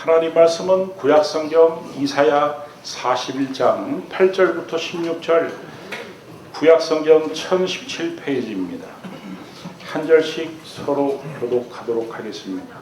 하나님 말씀은 구약성경 이사야 41장 8절부터 16절, 구약성경 1017페이지입니다. 한 절씩 서로 교독하도록 하겠습니다.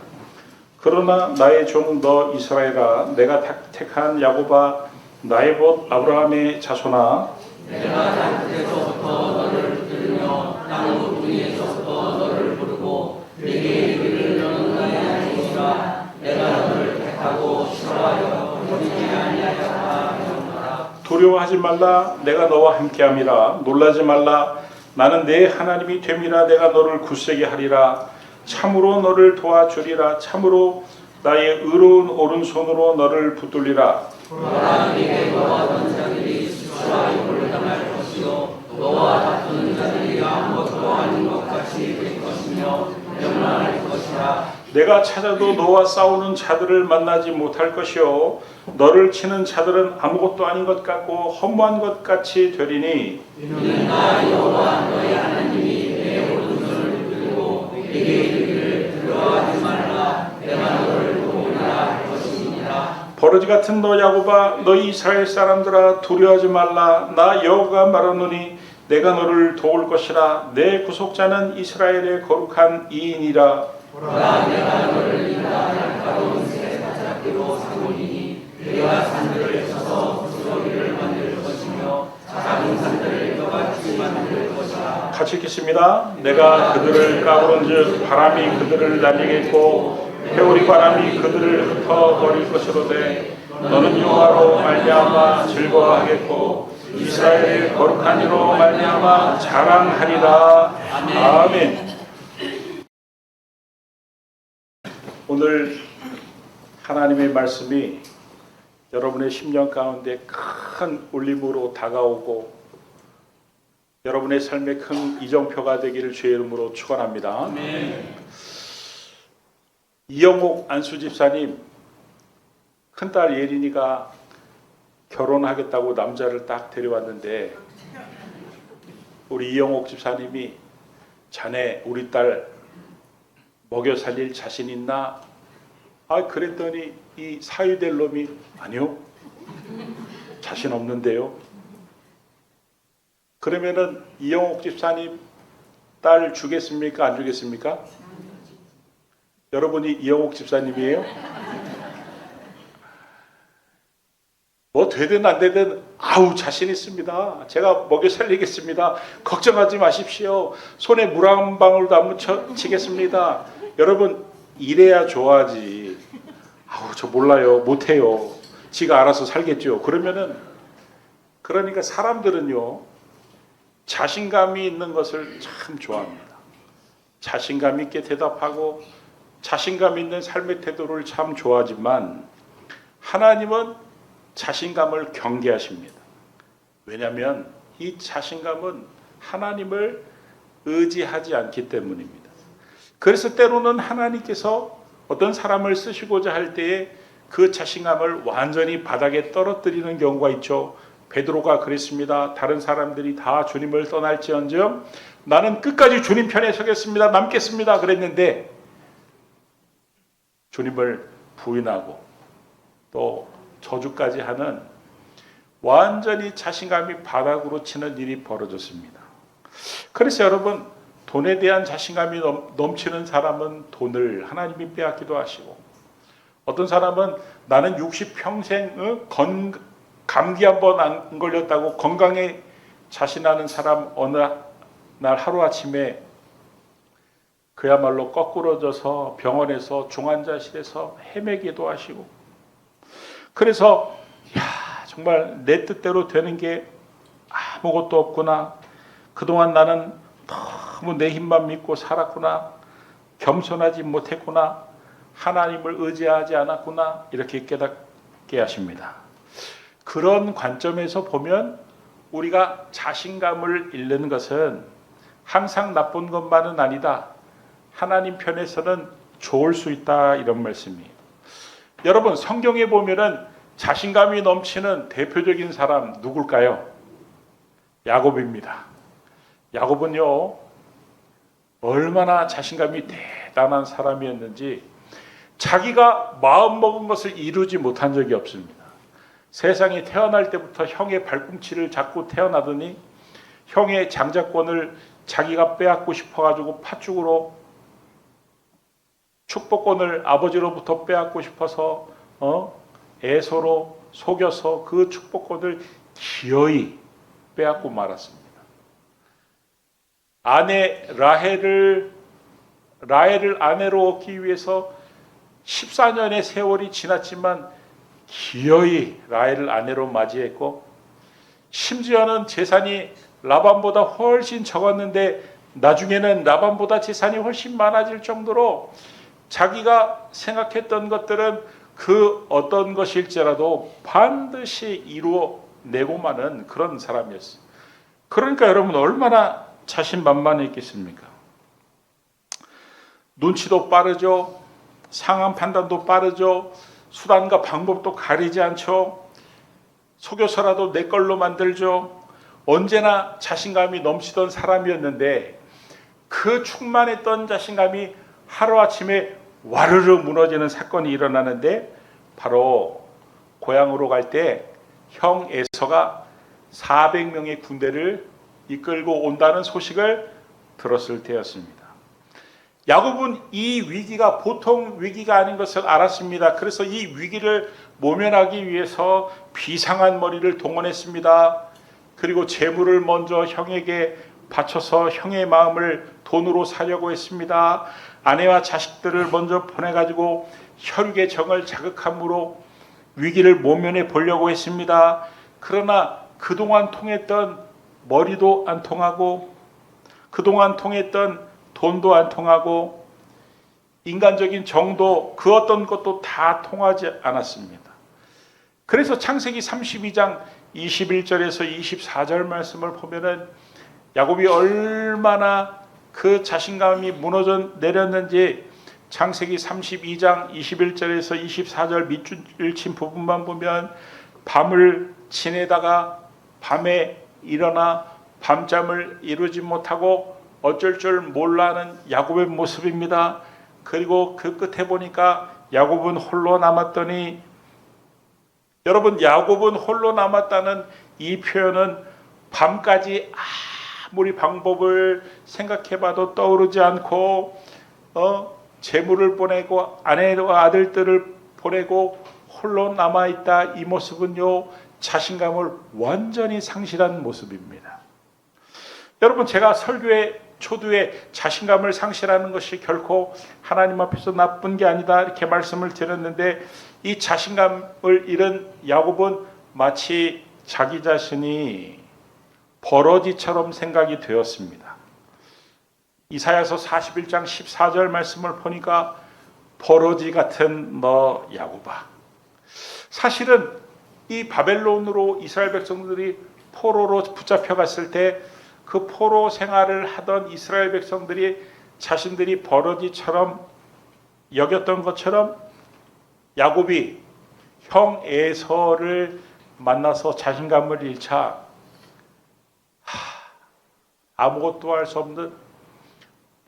그러나 나의 종 너 이스라엘아, 내가 택한 야곱아, 나의 봇 아브라함의 자손아, 내가 땅끝에서부터 너를 붙들며 나무 뿌리에서부터 너를 부르고 내게 이르기를 너는 나의 아들이라. 내가 너를 택하고 싫어하여 버리지 아니하였다 하였노라. 두려워하지 말라, 내가 너와 함께함이라. 놀라지 말라, 나는 내 하나님이 됨이라. 내가 너를 굳세게 하리라. 참으로 너를 도와주리라. 참으로 나의 의로운 오른손으로 너를 붙들리라. 너라 네게 너와 전자들이 수치와 욕을 당할 것이요 너와 다투는 자들이 아무것도 아닌 것 같이 될 것이며 멸망할 것이라. 내가 찾아도 너와 싸우는 자들을 만나지 못할 것이요 너를 치는 자들은 아무것도 아닌 것 같고 허무한 것 같이 되리니, 이는 나 여호와 너의 하나님이 내 오른손을 붙들고 내게 이르기를 두려워하지 말라. 내가 너를 도우리라 할 것이니라. 버러지 같은 너 야곱아, 너희 이스라엘 사람들아, 두려워하지 말라. 나 여호와가 말하노니 내가 너를 도울 것이라. 내 구속자는 이스라엘의 거룩한 이인이라. 보라 내가 너를 인도하여 날카로운 새 사자끼로 삼으리니 내가 산들을 쳐서 부스러기를 만들 것이며 작은 산들을 뼈같이 만들 것이라. 같이 읽겠습니다. 내가 그들을 까부른즉 바람이 그들을 날리겠고 회오리 바람이 그들을 흩어버릴 것이로되 너는 여호와로 말미암아 즐거워하겠고 이스라엘의 거룩한 이로 말미암아 자랑하리라. 아멘. 오늘 하나님의 말씀이 여러분의 심령 가운데 큰 울림으로 다가오고 여러분의 삶에 큰 이정표가 되기를 주의 이름으로 축원합니다. 이영옥 안수 집사님 큰딸 예린이가 결혼하겠다고 남자를 딱 데려왔는데 우리 이영옥 집사님이 자네 우리 딸 먹여 살릴 자신 있나? 그랬더니 이 사위될 놈이 아니요, 자신 없는데요. 그러면은 이영옥 집사님 딸 주겠습니까? 안 주겠습니까? 여러분이 이영옥 집사님이에요? 뭐 되든 안 되든 자신 있습니다. 제가 먹여 살리겠습니다. 걱정하지 마십시오. 손에 물 한 방울도 안 묻혀치겠습니다. 여러분 이래야 좋아하지. 저 몰라요, 못해요, 지가 알아서 살겠죠. 그러니까 사람들은요 자신감이 있는 것을 참 좋아합니다. 자신감 있게 대답하고 자신감 있는 삶의 태도를 참 좋아하지만 하나님은 자신감을 경계하십니다. 왜냐하면 이 자신감은 하나님을 의지하지 않기 때문입니다. 그래서 때로는 하나님께서 어떤 사람을 쓰시고자 할 때에 그 자신감을 완전히 바닥에 떨어뜨리는 경우가 있죠. 베드로가 그랬습니다. 다른 사람들이 다 주님을 떠날지언정 나는 끝까지 주님 편에 서겠습니다. 남겠습니다. 그랬는데 주님을 부인하고 또 저주까지 하는 완전히 자신감이 바닥으로 치는 일이 벌어졌습니다. 그래서 여러분 돈에 대한 자신감이 넘치는 사람은 돈을 하나님이 빼앗기도 하시고 어떤 사람은 나는 60평생 감기 한번 안 걸렸다고 건강에 자신하는 사람 어느 날 하루아침에 그야말로 거꾸러져서 병원에서 중환자실에서 헤매기도 하시고 그래서 정말 내 뜻대로 되는 게 아무것도 없구나. 그동안 나는 너무 내 힘만 믿고 살았구나. 겸손하지 못했구나. 하나님을 의지하지 않았구나. 이렇게 깨닫게 하십니다. 그런 관점에서 보면 우리가 자신감을 잃는 것은 항상 나쁜 것만은 아니다. 하나님 편에서는 좋을 수 있다. 이런 말씀이에요. 여러분 성경에 보면은 자신감이 넘치는 대표적인 사람 누굴까요? 야곱입니다. 야곱은요 얼마나 자신감이 대단한 사람이었는지 자기가 마음먹은 것을 이루지 못한 적이 없습니다. 세상에 태어날 때부터 형의 발꿈치를 잡고 태어나더니 형의 장자권을 자기가 빼앗고 싶어가지고 팥죽으로 축복권을 아버지로부터 빼앗고 싶어서 애서로 속여서 그 축복권을 기어이 빼앗고 말았습니다. 아내 라헬을 아내로 얻기 위해서 14년의 세월이 지났지만 기어이 라헬을 아내로 맞이했고, 심지어는 재산이 라반보다 훨씬 적었는데 나중에는 라반보다 재산이 훨씬 많아질 정도로 자기가 생각했던 것들은 그 어떤 것일지라도 반드시 이루어내고만은 그런 사람이었어요. 그러니까 여러분 얼마나 자신만만했겠습니까? 눈치도 빠르죠. 상황 판단도 빠르죠. 수단과 방법도 가리지 않죠. 속여서라도 내 걸로 만들죠. 언제나 자신감이 넘치던 사람이었는데 그 충만했던 자신감이 하루아침에 와르르 무너지는 사건이 일어나는데, 바로 고향으로 갈 때 형 에서가 400명의 군대를 이끌고 온다는 소식을 들었을 때였습니다. 야곱은 이 위기가 보통 위기가 아닌 것을 알았습니다. 그래서 이 위기를 모면하기 위해서 비상한 머리를 동원했습니다. 그리고 재물을 먼저 형에게 바쳐서 형의 마음을 돈으로 사려고 했습니다. 아내와 자식들을 먼저 보내가지고 혈육의 정을 자극함으로 위기를 모면해 보려고 했습니다. 그러나 그동안 통했던 머리도 안 통하고, 그동안 통했던 돈도 안 통하고, 인간적인 정도 그 어떤 것도 다 통하지 않았습니다. 그래서 창세기 32장 21절에서 24절 말씀을 보면은 야곱이 얼마나 그 자신감이 무너져 내렸는지, 창세기 32장 21절에서 24절 밑줄 친 부분만 보면 밤을 지내다가 밤에 일어나 밤잠을 이루지 못하고 어쩔 줄 몰라하는 야곱의 모습입니다. 그리고 그 끝에 보니까 야곱은 홀로 남았더니, 여러분 야곱은 홀로 남았다는 이 표현은 밤까지 아무리 방법을 생각해봐도 떠오르지 않고 재물을 보내고 아내와 아들들을 보내고 홀로 남아있다, 이 모습은요 자신감을 완전히 상실한 모습입니다. 여러분, 제가 설교의 초두에 자신감을 상실하는 것이 결코 하나님 앞에서 나쁜 게 아니다 이렇게 말씀을 드렸는데, 이 자신감을 잃은 야곱은 마치 자기 자신이 버러지처럼 생각이 되었습니다. 이사야서 41장 14절 말씀을 보니까 버러지 같은 너 야곱아. 사실은 이 바벨론으로 이스라엘 백성들이 포로로 붙잡혀 갔을 때 그 포로 생활을 하던 이스라엘 백성들이 자신들이 버러지처럼 여겼던 것처럼 야곱이 형 에서를 만나서 자신감을 잃자 아무것도 할 수 없는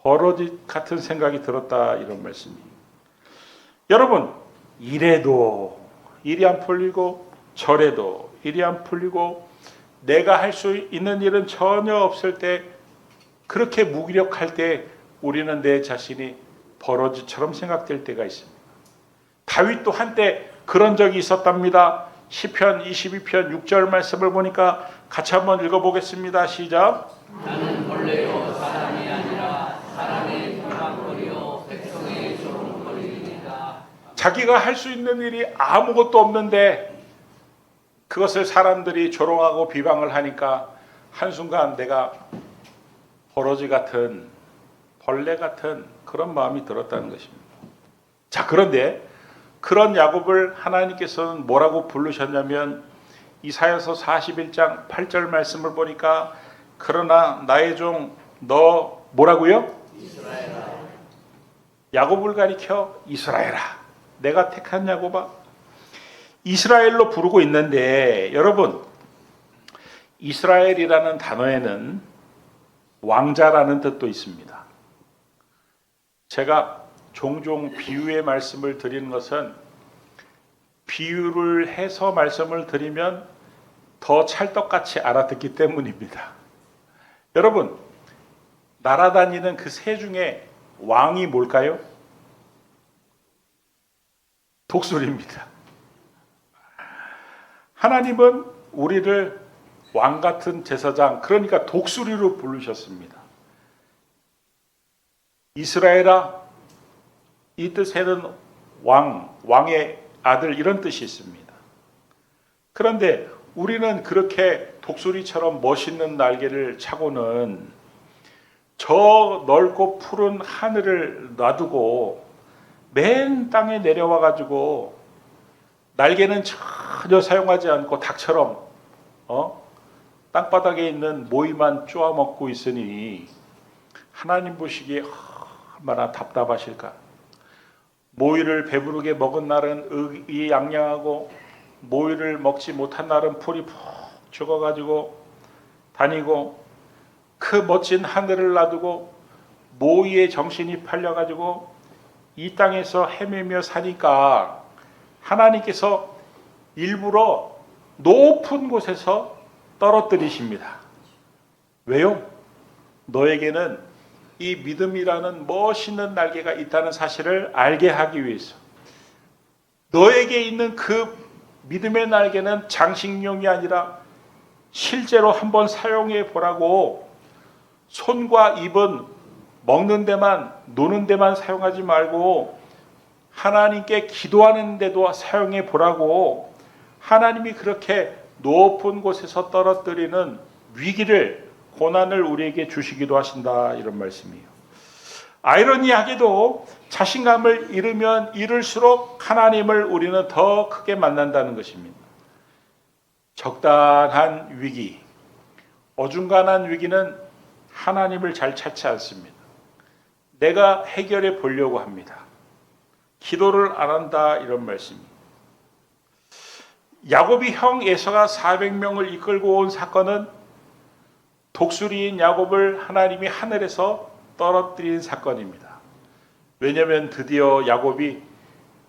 버러지 같은 생각이 들었다, 이런 말씀이에요. 여러분, 이래도 일이 안 풀리고 저래도 일이 안 풀리고 내가 할 수 있는 일은 전혀 없을 때, 그렇게 무기력할 때 우리는 내 자신이 버러지처럼 생각될 때가 있습니다. 다윗도 한때 그런 적이 있었답니다. 시편 22편 6절 말씀을 보니까 같이 한번 읽어보겠습니다. 시작. 나는 본래요 사람이 아니라 사람의 조롱거리요 백성의 조롱거리니까. 자기가 할 수 있는 일이 아무것도 없는데 그것을 사람들이 조롱하고 비방을 하니까 한순간 내가 버러지 같은, 벌레 같은 그런 마음이 들었다는 것입니다. 자, 그런데 그런 야곱을 하나님께서는 뭐라고 부르셨냐면, 이사야서 41장 8절 말씀을 보니까 그러나 나의 종 너 뭐라고요? 이스라엘아. 야곱을 가리켜 이스라엘아, 내가 택한 야곱아, 이스라엘로 부르고 있는데, 여러분 이스라엘이라는 단어에는 왕자라는 뜻도 있습니다. 제가 종종 비유의 말씀을 드리는 것은 비유를 해서 말씀을 드리면 더 찰떡같이 알아듣기 때문입니다. 여러분, 날아다니는 그 새 중에 왕이 뭘까요? 독수리입니다. 하나님은 우리를 왕 같은 제사장, 그러니까 독수리로 부르셨습니다. 이스라엘아, 이 뜻에는 왕의 아들 이런 뜻이 있습니다. 그런데 우리는 그렇게 독수리처럼 멋있는 날개를 차고는 저 넓고 푸른 하늘을 놔두고 맨 땅에 내려와 가지고 날개는 전혀 사용하지 않고 닭처럼 땅바닥에 있는 모이만 쪼아먹고 있으니 하나님 보시기에 얼마나 답답하실까. 모이를 배부르게 먹은 날은 의양양하고 모이를 먹지 못한 날은 풀이 푹 죽어가지고 다니고 그 멋진 하늘을 놔두고 모이의 정신이 팔려가지고 이 땅에서 헤매며 사니까 하나님께서 일부러 높은 곳에서 떨어뜨리십니다. 왜요? 너에게는 이 믿음이라는 멋있는 날개가 있다는 사실을 알게 하기 위해서. 너에게 있는 그 믿음의 날개는 장식용이 아니라 실제로 한번 사용해 보라고. 손과 입은 먹는 데만, 노는 데만 사용하지 말고 하나님께 기도하는 데도 사용해 보라고. 하나님이 그렇게 높은 곳에서 떨어뜨리는 위기를, 고난을 우리에게 주시기도 하신다, 이런 말씀이에요. 아이러니하게도 자신감을 잃으면 잃을수록 하나님을 우리는 더 크게 만난다는 것입니다. 적당한 위기, 어중간한 위기는 하나님을 잘 찾지 않습니다. 내가 해결해 보려고 합니다. 기도를 안 한다, 이런 말씀입니다. 야곱이 형 에서가 400명을 이끌고 온 사건은 독수리인 야곱을 하나님이 하늘에서 떨어뜨린 사건입니다. 왜냐하면 드디어 야곱이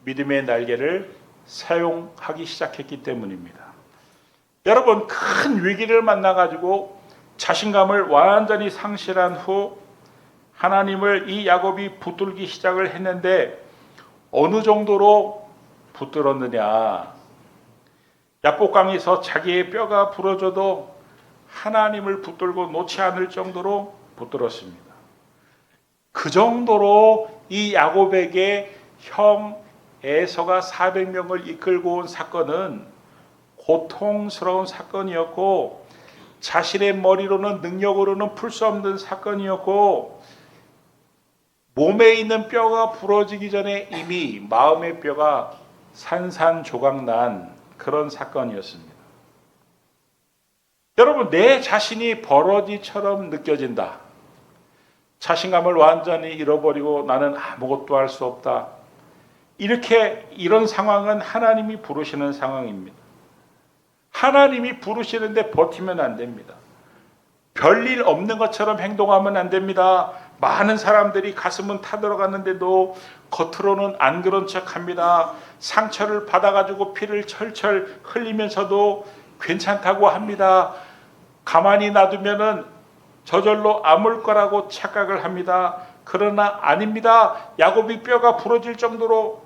믿음의 날개를 사용하기 시작했기 때문입니다. 여러분, 큰 위기를 만나가지고 자신감을 완전히 상실한 후 하나님을 이 야곱이 붙들기 시작을 했는데 어느 정도로 붙들었느냐. 야복강에서 자기의 뼈가 부러져도 하나님을 붙들고 놓지 않을 정도로 붙들었습니다. 그 정도로 이 야곱에게 형 에서가 400명을 이끌고 온 사건은 고통스러운 사건이었고 자신의 머리로는 능력으로는 풀 수 없는 사건이었고 몸에 있는 뼈가 부러지기 전에 이미 마음의 뼈가 산산조각난 그런 사건이었습니다. 여러분, 내 자신이 버러지처럼 느껴진다. 자신감을 완전히 잃어버리고 나는 아무것도 할 수 없다. 이런 상황은 하나님이 부르시는 상황입니다. 하나님이 부르시는데 버티면 안 됩니다. 별일 없는 것처럼 행동하면 안 됩니다. 많은 사람들이 가슴은 타들어갔는데도 겉으로는 안 그런 척합니다. 상처를 받아가지고 피를 철철 흘리면서도 괜찮다고 합니다. 가만히 놔두면은 저절로 아물 거라고 착각을 합니다. 그러나 아닙니다. 야곱이 뼈가 부러질 정도로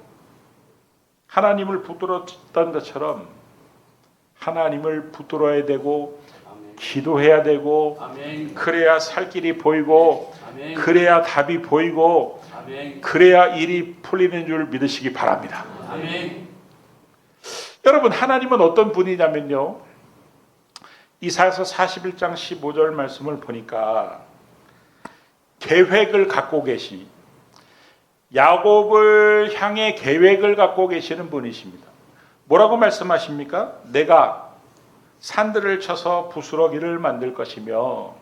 하나님을 붙들었던 것처럼 하나님을 붙들어야 되고 기도해야 되고 그래야 살 길이 보이고 그래야 답이 보이고 그래야 일이 풀리는 줄 믿으시기 바랍니다. 여러분, 하나님은 어떤 분이냐면요, 이사야서 41장 15절 말씀을 보니까 계획을 갖고 계시, 야곱을 향해 계획을 갖고 계시는 분이십니다. 뭐라고 말씀하십니까? 내가 산들을 쳐서 부스러기를 만들 것이며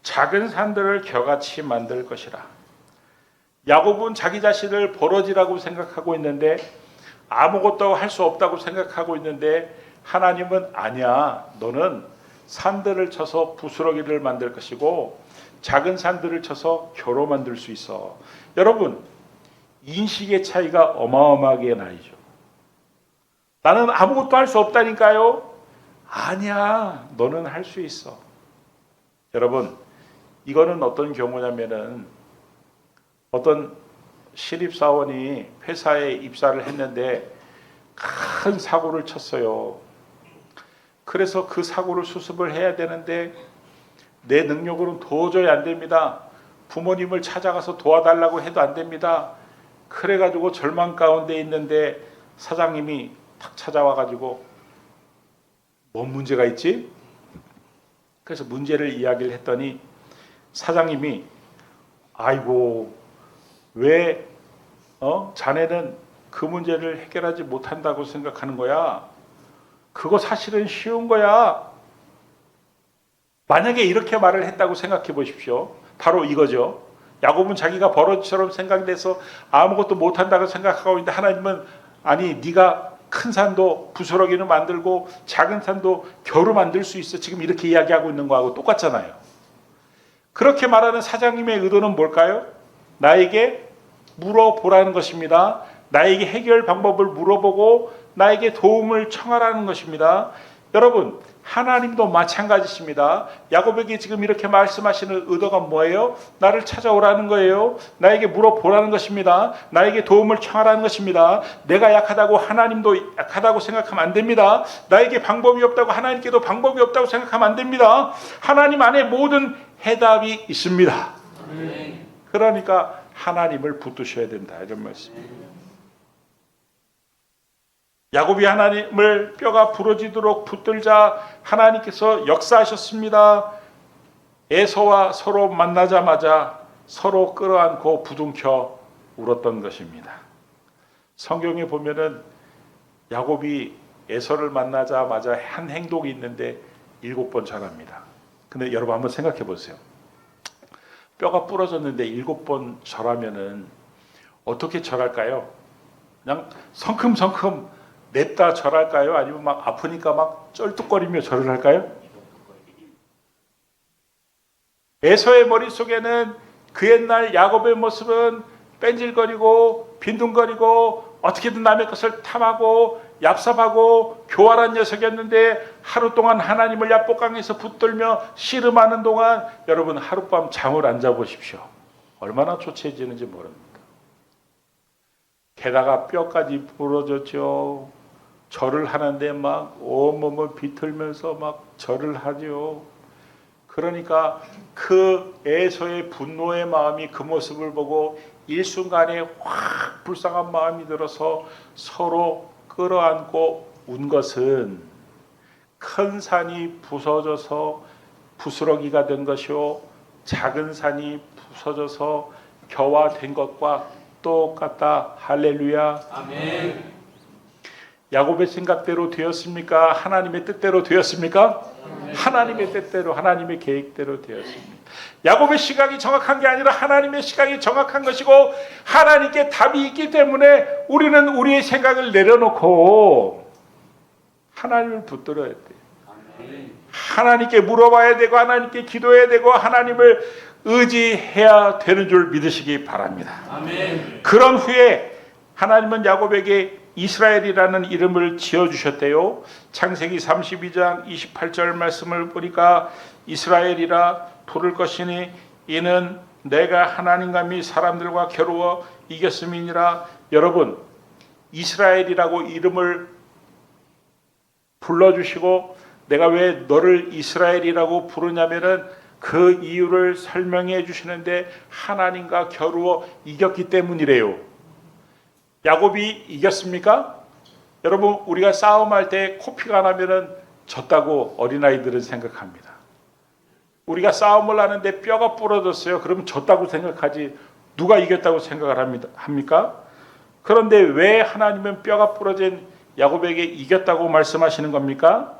작은 산들을 겨같이 만들 것이라. 야곱은 자기 자신을 버러지라고 생각하고 있는데, 아무것도 할 수 없다고 생각하고 있는데, 하나님은 아니야, 너는 산들을 쳐서 부스러기를 만들 것이고 작은 산들을 쳐서 겨로 만들 수 있어. 여러분, 인식의 차이가 어마어마하게 나죠. 나는 아무것도 할 수 없다니까요. 아니야, 너는 할 수 있어. 여러분, 이거는 어떤 경우냐면은 어떤 신입사원이 회사에 입사를 했는데 큰 사고를 쳤어요. 그래서 그 사고를 수습을 해야 되는데 내 능력으로는 도저히 안 됩니다. 부모님을 찾아가서 도와달라고 해도 안 됩니다. 그래가지고 절망 가운데 있는데 사장님이 탁 찾아와가지고 뭔 문제가 있지? 그래서 문제를 이야기를 했더니 사장님이 아이고 왜 자네는 그 문제를 해결하지 못한다고 생각하는 거야? 그거 사실은 쉬운 거야. 만약에 이렇게 말을 했다고 생각해 보십시오. 바로 이거죠. 야곱은 자기가 버러지처럼 생각돼서 아무것도 못한다고 생각하고 있는데 하나님은 아니 네가 큰 산도 부스러기는 만들고 작은 산도 겨루 만들 수 있어. 지금 이렇게 이야기하고 있는 거하고 똑같잖아요. 그렇게 말하는 사장님의 의도는 뭘까요? 나에게 물어보라는 것입니다. 나에게 해결 방법을 물어보고 나에게 도움을 청하라는 것입니다. 여러분, 하나님도 마찬가지십니다. 야곱에게 지금 이렇게 말씀하시는 의도가 뭐예요? 나를 찾아오라는 거예요. 나에게 물어보라는 것입니다. 나에게 도움을 청하라는 것입니다. 내가 약하다고 하나님도 약하다고 생각하면 안 됩니다. 나에게 방법이 없다고 하나님께도 방법이 없다고 생각하면 안 됩니다. 하나님 안에 모든 해답이 있습니다. 그러니까 하나님을 붙드셔야 된다, 이런 말씀입니다. 야곱이 하나님을 뼈가 부러지도록 붙들자 하나님께서 역사하셨습니다. 에서와 서로 만나자마자 서로 끌어안고 부둥켜 울었던 것입니다. 성경에 보면은 야곱이 에서를 만나자마자 한 행동이 있는데 7번 절합니다. 근데 여러분 한번 생각해 보세요. 뼈가 부러졌는데 7번 절하면은 어떻게 절할까요? 그냥 성큼성큼 냅다 절할까요? 아니면 막 아프니까 막 쩔뚝거리며 절을 할까요? 에서의 머릿속에는 그 옛날 야곱의 모습은 뺀질거리고 빈둥거리고 어떻게든 남의 것을 탐하고 얍삽하고 교활한 녀석이었는데 하루 동안 하나님을 야복강에서 붙들며 씨름하는 동안 여러분 하룻밤 잠을 안 자보십시오. 얼마나 초췌해지는지 모릅니다. 게다가 뼈까지 부러졌죠. 절을 하는데 막 온몸을 비틀면서 막 절을 하죠. 그러니까 그 에서의 분노의 마음이 그 모습을 보고 일순간에 확 불쌍한 마음이 들어서 서로 끌어안고 운 것은 큰 산이 부서져서 부스러기가 된 것이요 작은 산이 부서져서 겨와 된 것과 똑같다. 할렐루야. 아멘. 야곱의 생각대로 되었습니까? 하나님의 뜻대로 되었습니까? 하나님의 뜻대로, 하나님의 계획대로 되었습니다. 야곱의 시각이 정확한 게 아니라 하나님의 시각이 정확한 것이고 하나님께 답이 있기 때문에 우리는 우리의 생각을 내려놓고 하나님을 붙들어야 돼요. 하나님께 물어봐야 되고 하나님께 기도해야 되고 하나님을 의지해야 되는 줄 믿으시기 바랍니다. 아멘. 그런 후에 하나님은 야곱에게 이스라엘이라는 이름을 지어주셨대요. 창세기 32장 28절 말씀을 보니까 이스라엘이라 부를 것이니 이는 내가 하나님과 및 사람들과 겨루어 이겼음이니라. 여러분, 이스라엘이라고 이름을 불러주시고 내가 왜 너를 이스라엘이라고 부르냐면은 그 이유를 설명해 주시는데 하나님과 겨루어 이겼기 때문이래요. 야곱이 이겼습니까? 여러분, 우리가 싸움할 때 코피가 나면은 졌다고 어린아이들은 생각합니다. 우리가 싸움을 하는데 뼈가 부러졌어요. 그러면 졌다고 생각하지 누가 이겼다고 생각을 합니까? 그런데 왜 하나님은 뼈가 부러진 야곱에게 이겼다고 말씀하시는 겁니까?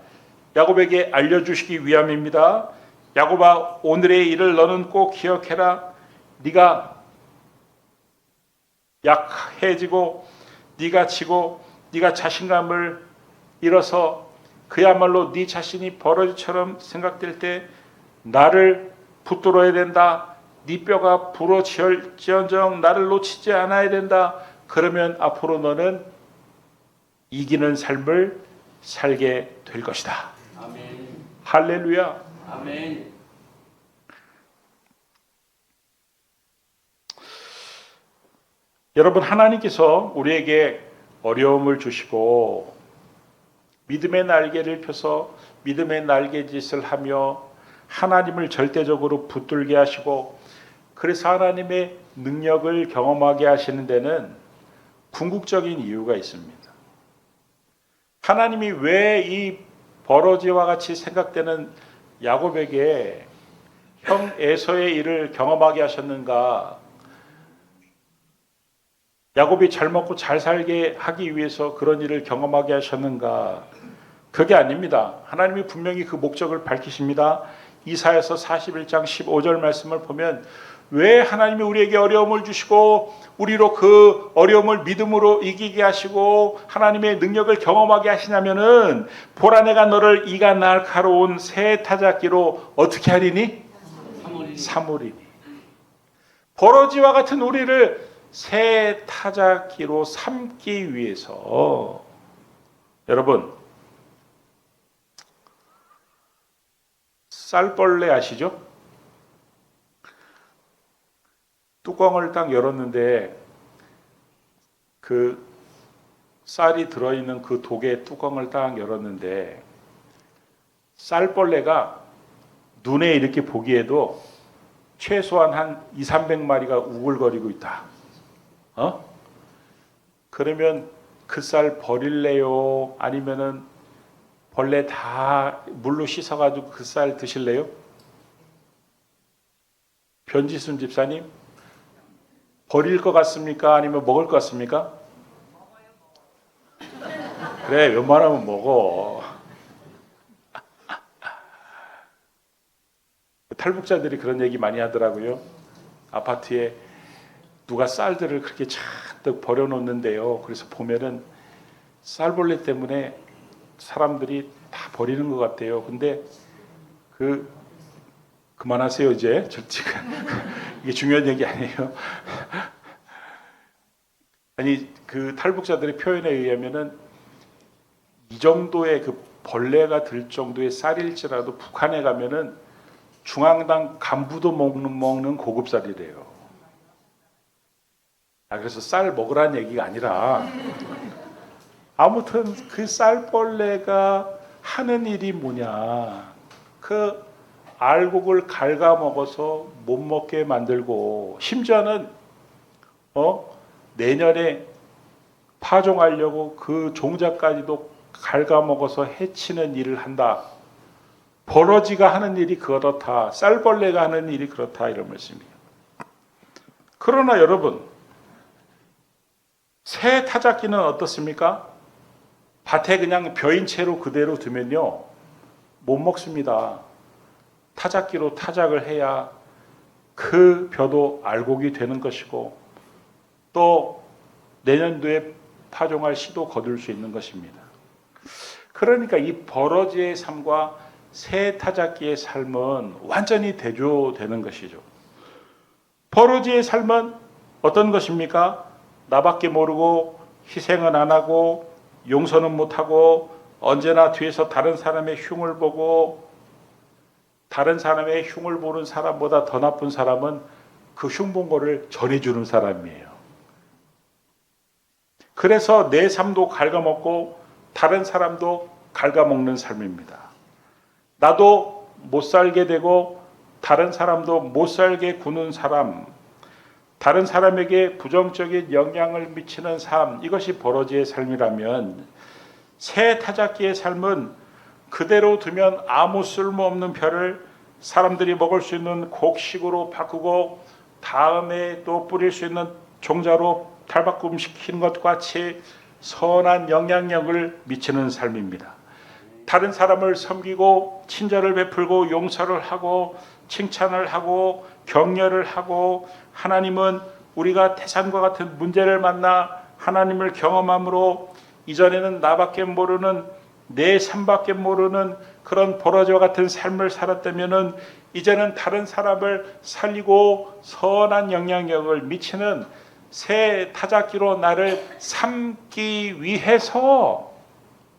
야곱에게 알려주시기 위함입니다. 야곱아, 오늘의 일을 너는 꼭 기억해라. 네가 약해지고 네가 지고 네가 자신감을 잃어서 그야말로 네 자신이 버러지처럼 생각될 때 나를 붙들어야 된다. 네 뼈가 부러질지언정 나를 놓치지 않아야 된다. 그러면 앞으로 너는 이기는 삶을 살게 될 것이다. 아멘. 할렐루야. 아멘. 여러분, 하나님께서 우리에게 어려움을 주시고 믿음의 날개를 펴서 믿음의 날개짓을 하며 하나님을 절대적으로 붙들게 하시고 그래서 하나님의 능력을 경험하게 하시는 데는 궁극적인 이유가 있습니다. 하나님이 왜 이 버러지와 같이 생각되는 야곱에게 형 에서의 일을 경험하게 하셨는가? 야곱이 잘 먹고 잘 살게 하기 위해서 그런 일을 경험하게 하셨는가? 그게 아닙니다. 하나님이 분명히 그 목적을 밝히십니다. 이사야서 41장 15절 말씀을 보면 왜 하나님이 우리에게 어려움을 주시고 우리로 그 어려움을 믿음으로 이기게 하시고 하나님의 능력을 경험하게 하시냐면은 보라 내가 너를 이가 날카로운 새 타작기로 어떻게 하리니? 삼으리니. 버러지와 같은 우리를 새 타작기로 삼기 위해서 여러분 쌀벌레 아시죠? 뚜껑을 딱 열었는데 그 쌀이 들어있는 그 독의 뚜껑을 딱 열었는데 쌀벌레가 눈에 이렇게 보기에도 최소한 한 200~300마리가 우글거리고 있다. 그러면 그 쌀 버릴래요? 아니면은 벌레 다 물로 씻어가지고 그 쌀 드실래요? 변지순 집사님, 버릴 것 같습니까? 아니면 먹을 것 같습니까? 그래, 웬만하면 먹어. 탈북자들이 그런 얘기 많이 하더라고요. 아파트에 누가 쌀들을 그렇게 잔뜩 버려놓는데요. 그래서 보면은 쌀벌레 때문에 사람들이 다 버리는 것 같아요. 근데 그만하세요 이제. 이게 중요한 얘기 아니에요. 아니 그 탈북자들의 표현에 의하면은 이 정도의 그 벌레가 들 정도의 쌀일지라도 북한에 가면은 중앙당 간부도 먹는 고급 쌀이래요. 그래서 쌀 먹으라는 얘기가 아니라 아무튼 그 쌀벌레가 하는 일이 뭐냐, 그 알곡을 갉아먹어서 못 먹게 만들고 심지어는 내년에 파종하려고 그 종자까지도 갉아먹어서 해치는 일을 한다. 버러지가 하는 일이 그렇다. 쌀벌레가 하는 일이 그렇다. 이런 말씀이에요. 그러나 여러분, 새 타작기는 어떻습니까? 밭에 그냥 벼인 채로 그대로 두면요 못 먹습니다. 타작기로 타작을 해야 그 벼도 알곡이 되는 것이고 또 내년도에 파종할 씨도 거둘 수 있는 것입니다. 그러니까 이 버러지의 삶과 새 타작기의 삶은 완전히 대조되는 것이죠. 버러지의 삶은 어떤 것입니까? 나밖에 모르고 희생은 안 하고 용서는 못하고 언제나 뒤에서 다른 사람의 흉을 보고 다른 사람의 흉을 보는 사람보다 더 나쁜 사람은 그 흉 본 거를 전해주는 사람이에요. 그래서 내 삶도 갉아먹고 다른 사람도 갉아먹는 삶입니다. 나도 못 살게 되고 다른 사람도 못 살게 구는 사람, 다른 사람에게 부정적인 영향을 미치는 삶, 이것이 버러지의 삶이라면 새 타작기의 삶은 그대로 두면 아무 쓸모없는 벼를 사람들이 먹을 수 있는 곡식으로 바꾸고 다음에 또 뿌릴 수 있는 종자로 탈바꿈시키는 것과 같이 선한 영향력을 미치는 삶입니다. 다른 사람을 섬기고 친절을 베풀고 용서를 하고 칭찬을 하고 격려를 하고 하나님은 우리가 태산과 같은 문제를 만나 하나님을 경험함으로 이전에는 나밖에 모르는 내 삶밖에 모르는 그런 버러지와 같은 삶을 살았다면은 이제는 다른 사람을 살리고 선한 영향력을 미치는 새 타작기로 나를 삼기 위해서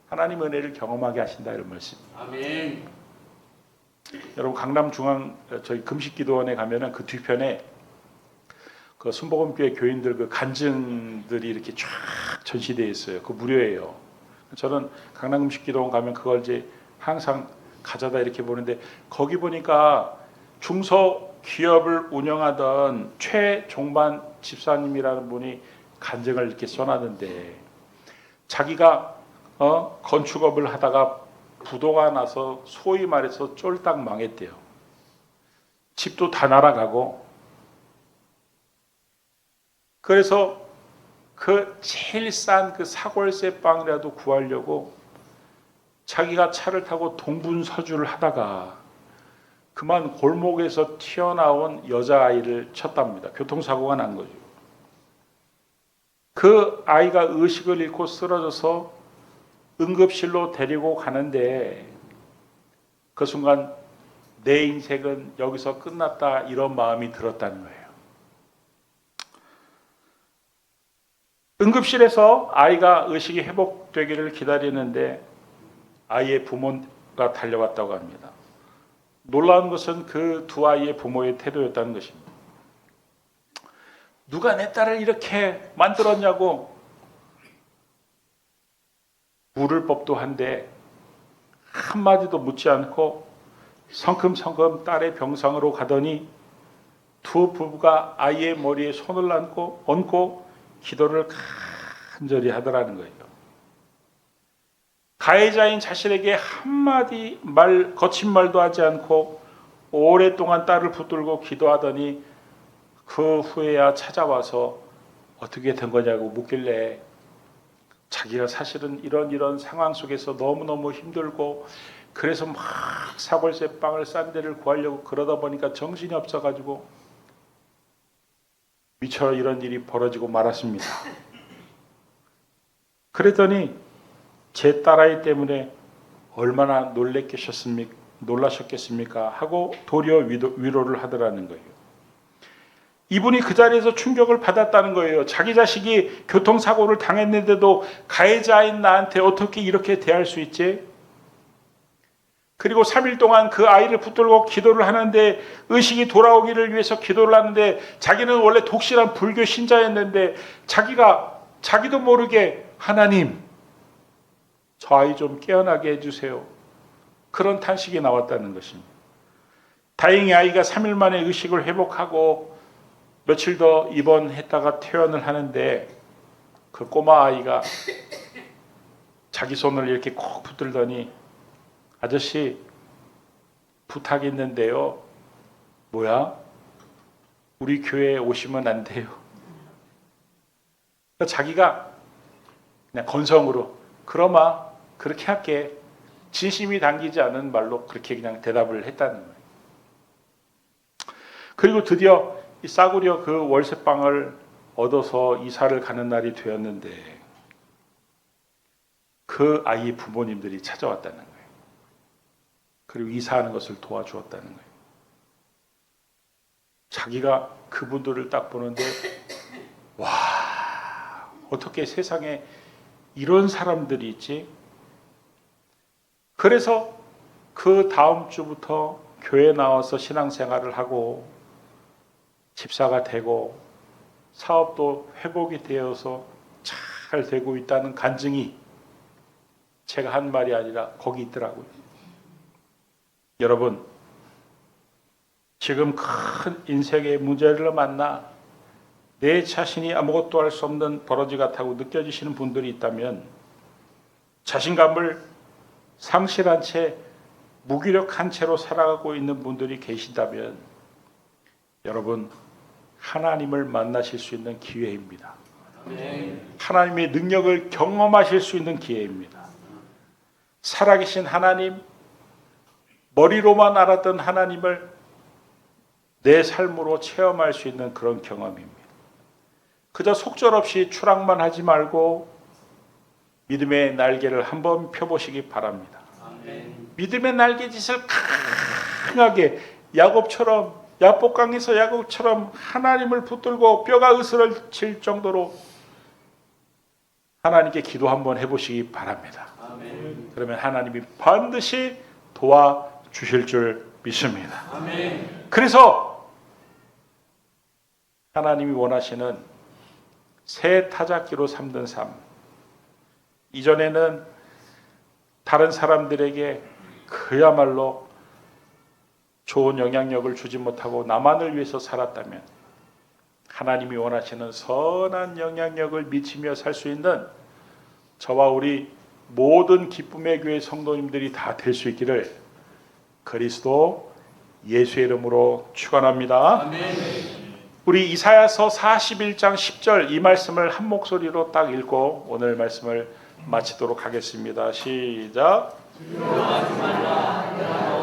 하나님 은혜를 경험하게 하신다, 이런 말씀. 아멘. 여러분, 강남중앙 저희 금식기도원에 가면은 그 뒤편에 그 순복음교회 교인들 그 간증들이 이렇게 쫙 전시되어 있어요. 그 무료예요. 저는 강남금식기도원 가면 그걸 이제 항상 가져다 이렇게 보는데, 거기 보니까 중소기업을 운영하던 최종반 집사님이라는 분이 간증을 이렇게 써놨는데, 자기가 건축업을 하다가 부도가 나서 소위 말해서 쫄딱 망했대요. 집도 다 날아가고. 그래서 그 제일 싼 그 사골세 빵이라도 구하려고 자기가 차를 타고 동분서주를 하다가 그만 골목에서 튀어나온 여자아이를 쳤답니다. 교통사고가 난 거죠. 그 아이가 의식을 잃고 쓰러져서 응급실로 데리고 가는데, 그 순간 내 인생은 여기서 끝났다, 이런 마음이 들었다는 거예요. 응급실에서 아이가 의식이 회복되기를 기다리는데 아이의 부모가 달려왔다고 합니다. 놀라운 것은 그 두 아이의 부모의 태도였다는 것입니다. 누가 내 딸을 이렇게 만들었냐고 물을 법도 한데 한마디도 묻지 않고 성큼성큼 딸의 병상으로 가더니 두 부부가 아이의 머리에 손을 얹고 기도를 간절히 하더라는 거예요. 가해자인 자신에게 한마디 거친 말도 하지 않고 오랫동안 딸을 붙들고 기도하더니 그 후에야 찾아와서 어떻게 된 거냐고 묻길래 자기가 사실은 이런 상황 속에서 너무너무 힘들고 그래서 막 사골세 빵을 싼 데를 구하려고 그러다 보니까 정신이 없어가지고 미처 이런 일이 벌어지고 말았습니다. 그랬더니 제 딸아이 때문에 얼마나 놀라셨겠습니까? 하고 도리어 위로를 하더라는 거예요. 이분이 그 자리에서 충격을 받았다는 거예요. 자기 자식이 교통사고를 당했는데도 가해자인 나한테 어떻게 이렇게 대할 수 있지? 그리고 3일 동안 그 아이를 붙들고 기도를 하는데, 의식이 돌아오기를 위해서 기도를 하는데, 자기는 원래 독실한 불교 신자였는데 자기도 모르게 하나님, 저 아이 좀 깨어나게 해주세요, 그런 탄식이 나왔다는 것입니다. 다행히 아이가 3일 만에 의식을 회복하고 며칠 더 입원했다가 퇴원을 하는데, 그 꼬마 아이가 자기 손을 이렇게 콕 붙들더니 아저씨 부탁 있는데요. 뭐야? 우리 교회에 오시면 안 돼요. 그러니까 자기가 그냥 건성으로 그러마 그렇게 할게, 진심이 담기지 않은 말로 그렇게 그냥 대답을 했다는 거예요. 그리고 드디어 이 싸구려 그 월세방을 얻어서 이사를 가는 날이 되었는데 그 아이의 부모님들이 찾아왔다는 거예요. 그리고 이사하는 것을 도와주었다는 거예요. 자기가 그분들을 딱 보는데, 와, 어떻게 세상에 이런 사람들이 있지? 그래서 그 다음 주부터 교회 나와서 신앙생활을 하고 집사가 되고 사업도 회복이 되어서 잘 되고 있다는 간증이 제가 한 말이 아니라 거기 있더라고요. 여러분, 지금 큰 인생의 문제를 만나 내 자신이 아무것도 할 수 없는 버러지 같다고 느껴지시는 분들이 있다면, 자신감을 상실한 채 무기력한 채로 살아가고 있는 분들이 계시다면, 여러분, 하나님을 만나실 수 있는 기회입니다. 하나님의 능력을 경험하실 수 있는 기회입니다. 살아계신 하나님, 머리로만 알았던 하나님을 내 삶으로 체험할 수 있는 그런 경험입니다. 그저 속절없이 추락만 하지 말고 믿음의 날개를 한번 펴보시기 바랍니다. 믿음의 날개짓을 강하게 야복강에서 야곱처럼 하나님을 붙들고 뼈가 으스러질 정도로 하나님께 기도 한번 해보시기 바랍니다. 아멘. 그러면 하나님이 반드시 도와주실 줄 믿습니다. 아멘. 그래서 하나님이 원하시는 새 타작기로 삼는 삶, 이전에는 다른 사람들에게 그야말로 좋은 영향력을 주지 못하고 나만을 위해서 살았다면 하나님이 원하시는 선한 영향력을 미치며 살 수 있는 저와 우리 모든 기쁨의 교회 성도님들이 다 될 수 있기를 그리스도 예수의 이름으로 축원합니다. 아멘. 우리 이사야서 41장 10절 이 말씀을 한 목소리로 딱 읽고 오늘 말씀을 마치도록 하겠습니다. 시작. 두려워하지 말라. 내가